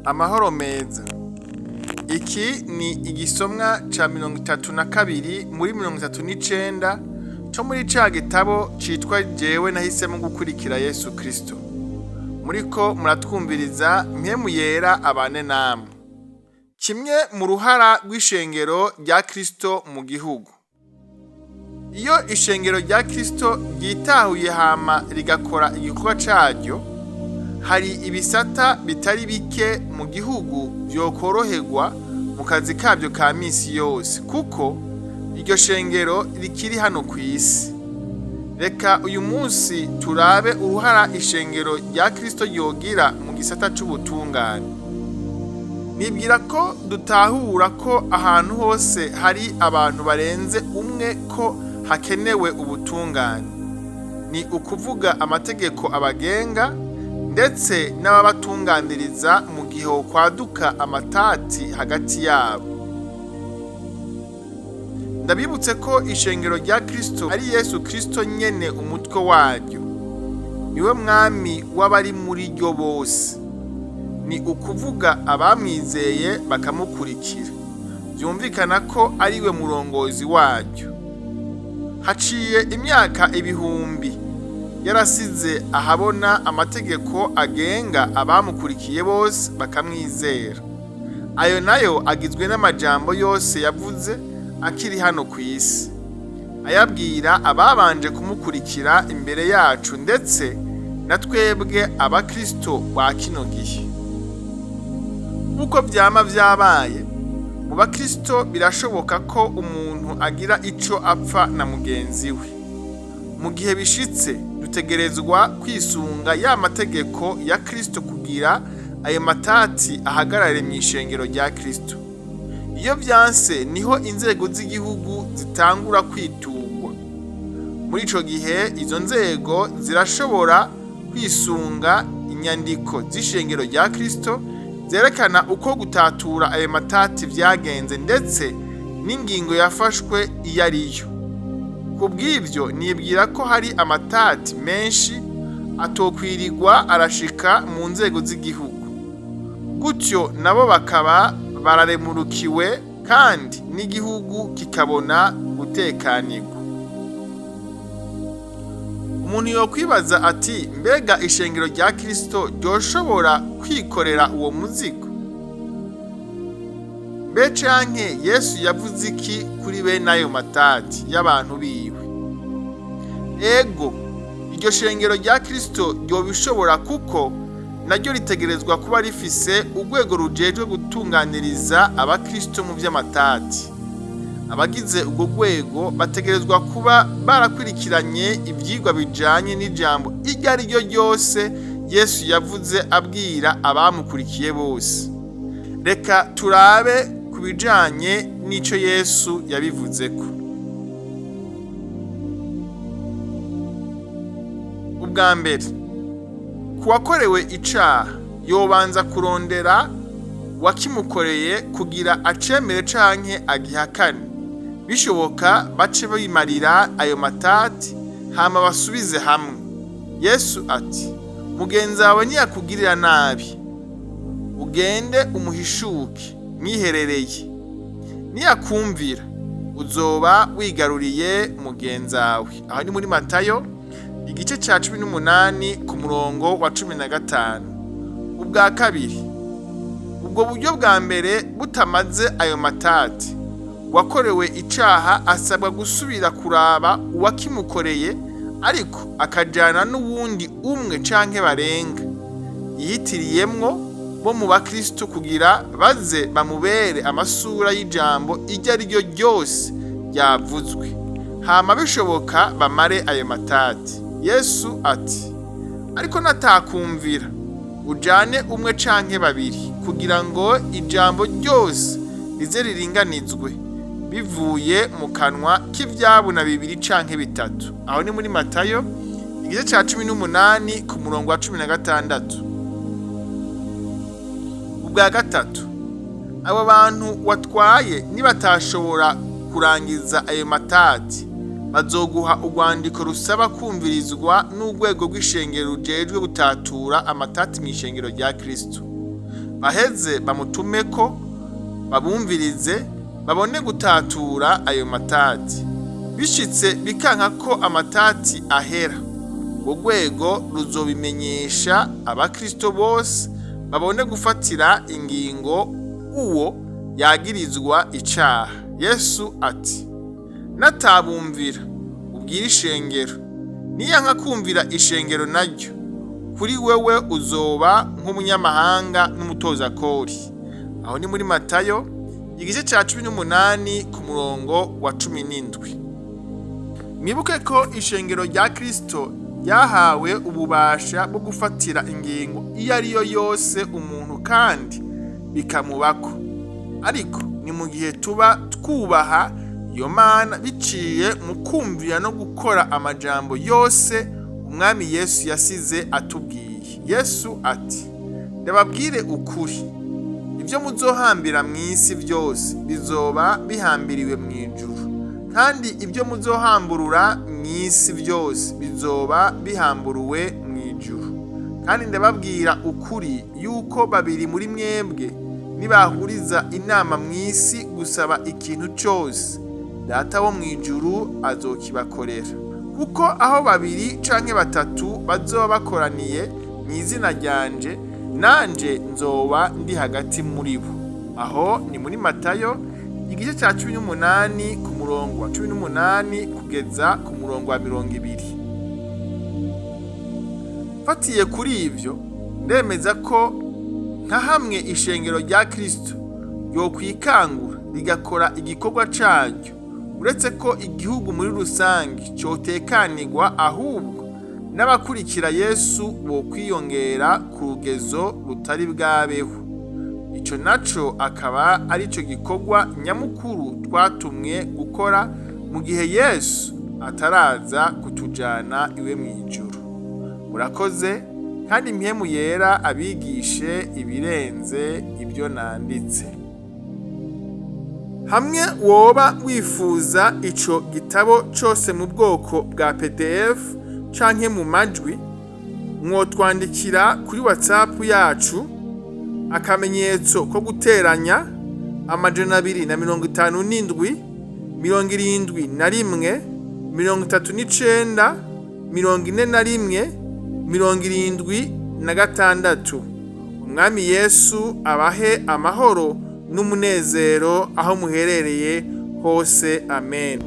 Amahoro meza. Iki ni igisomwa ca 32 muri 39 co muri ca gitabo citwa JEWE nahisemwo gukurikira Yesu KRISTO. Muriko muratwumviriza mpemu yera abane namwe. Kimwe mu ruhara rw'ishengero rya KRISTO mu gihugu. Iyo ishengero rya KRISTO ryitahuye hama rigakora igikorwa caryo, hari ibisata bitari bike mu gihugu vyokoroherwa mu kazi kabyo ka misi yose, kuko iryo shengero rikiri hano kw'isi. Reka uyu munsi turabe uruhara ishengero rya KRISTO yogira mu gisata c'ubutungane. Nibwira ko dutahura ko ahantu hose hari abantu barenze umwe ko hakenewe ubutungane. Ni ukuvuga amategeko abagenga ndetse n'ababatunganiriza mu gihe kwaduka amatati hagati yabo. Ndabibutse ko ishengero rya KRISTO ari Yesu KRISTO nyene umutwe waryo. Niwe mwami w'abari muri ryo bose. Ni ukuvuga abamwizeye bakamukurikira. Byumvikana ko ariwe murongozi waryo. Haciye imyaka ibihumbi yarasize ahabona amategeko agenga abamukurikiye bose bakamwizera. Ayo nayo agizwe n'amajambo yose yavuze akiri hano kw'isi, ayabwira ababanje kumukurikira imbere yacu ndetse na twebwe abakristo ba kino gihe. Uko vyama vyabaye, mu bakristo birashoboka ko umuntu agira ico apfa na mugenzi we. Mu gihe bishitse dutegerezwa kwisunga ya mategeko ya KRISTO kugira ayo matati ahagarare mu ishengero rya KRISTO. Iyo vyanse niho inzego z'igihugu zitangura kwitugwa. Muri ico gihe izo nzego zirashobora kwisunga inyandiko z'ishengero rya KRISTO zerekana uko gutatura ayo matati vyagenze ndetse n'ingingo yafashwe iyo ariyo. Kubw'ivyo nibwira ko hari amatati menshi atokwirirwa arashika mu nzego z'igihugu. Gutyo nabo bakaba bararemurukiwe kandi n'igihugu kikabona gutekanirwa. Umuntu yokwibaza ati, mbega ishengero rya KRISTO ryoshobora kwikorera uwo muzigo? Mbe canke Yesu yavuze iki kuri bene ayo matati y'abantu biwe? Ego, iryo shengero rya KRISTO ryobishobora kuko naryo ritegerezwa kuba rifise urwego rujejwe gutunganiriza abakristo mu vy'amatati. Abagize urwo rwego bategerezwa kuba barakurikiranye ivyigwa bijanye n'ijambo iryo ari ryo ryose Yesu yavuze abwira abamukurikiye bose. Reka turabe ku bijanye n'ico Yesu yabivuzeko. Ubwa mbere, kuwakorewe icaha yobanza kurondera wakimukoreye kugira acemere canke agihakane. Bishoboka bace bimarira ayo matati hama basubize hamwe. Yesu ati, mugenzi wawe niyakugirira nabi, ugende umuhishuke mwiherereye. Niyakumvira, uzoba wigaruriye mugenzi wawe. Aho ni muri Matayo igice ca 18 ku murongo wa 15. Ubwa kabiri, ubwo buryo bwa mbere butamaze ayo matati, wakorewe icaha asabwa gusubira kuraba uwakimukoreye, ariko akajana n'uwundi umwe canke barenga yihitiriyemwo bo mu bakristo kugira baze bamubere amasura y'ijambo iryo ari ryo ryose ryavuzwe, hama bishoboka bamare ayo matati. Yesu ati, ariko natakumvira, ujane umwe canke babiri kugira ngo ijambo ryose rize riringanizwe bivuye mu kanwa k'ivyabuna bibiri canke bitatu. Aho ni muri Matayo igice ca 18 ku murongo wa 16. Ubwa gatatu, abo bantu watwaye nibatashobora kurangiza ayo matati, bazoguha urwandiko rusaba kumvirizwa n'urwego rw'ishengero rujejwe gutatura amatati mw'ishengero rya KRISTO. baheze bamutumeko babumvirize babone gutatura ayo matati. Bishitse bikanka ko amatati ahera, urwo rwego ruzobimenyesha abakristo bose babone gufatira ingingo uwo yagirizwa icaha. Yesu ati, natabumvira ubwire ishengero, niyanka kumvira ishengero naryo, kuri wewe uzoba nk'umunyamahanga n'umutoza kori. Aho ni muri Matayo igice ca 18 ku murongo wa 17. Mwibuke ko ishengero rya Kristo ryahawe ububasha bwo gufatira ingingo iyo ariyo yose umuntu kandi bikamubako, ariko ni mu gihe tuba twubaha iyo Mana biciye mu kumvira no gukora amajambo yose umwami Yesu yasize atubwiye. Yesu ati, ndababwire ukuri, ibyo muzohambira mw'isi byose bizoba bihambiriwe mw'ijuru, kandi ibyo muzohamburura mw'isi byose bizoba bihamburuwe mw'ijuru. Kandi ndababwira ukuri yuko babiri muri mwebwe nibahuriza inama mw'isi gusaba ikintu cyose, Data wo mw'ijuru azokibakorera. Kuko aho babiri canke batatu bazoba bakoraniye mw'izina ryanje, nanje nzoba ndi hagati muri bo. Aho ni muri Matayo igice ca 18 ku murongo wa 18 kugeza ku murongo wa 20. Fatiye kuri ivyo, ndemeza ko nka hamwe ishengero rya Kristo yokwikangura rigakora igikorwa caryo, uretse ko igihugu muri rusangi cotekanirwa, ahubwo n'abakurikira Yesu bo kwiyongera ku rugezo rutari bwabeho. Ico naco akaba ari cyo gikorwa nyamukuru twatumwe gukora mu gihe Yesu ataraza kutujana iwe mw'ijuru. Murakoze, kandi mpemu yera abigishe ibirenze ibyo nanditse. Hamwe woba wifuza ico gitabo cose mu bwoko bwa PDF canke mu majwi, mwotwandikira kuri WhatsApp yacu akamenyetso ko guteranya 257 71 39 41 76. Umwami Yesu abahe amahoro n'umunezero aho muherereye hose. Amen.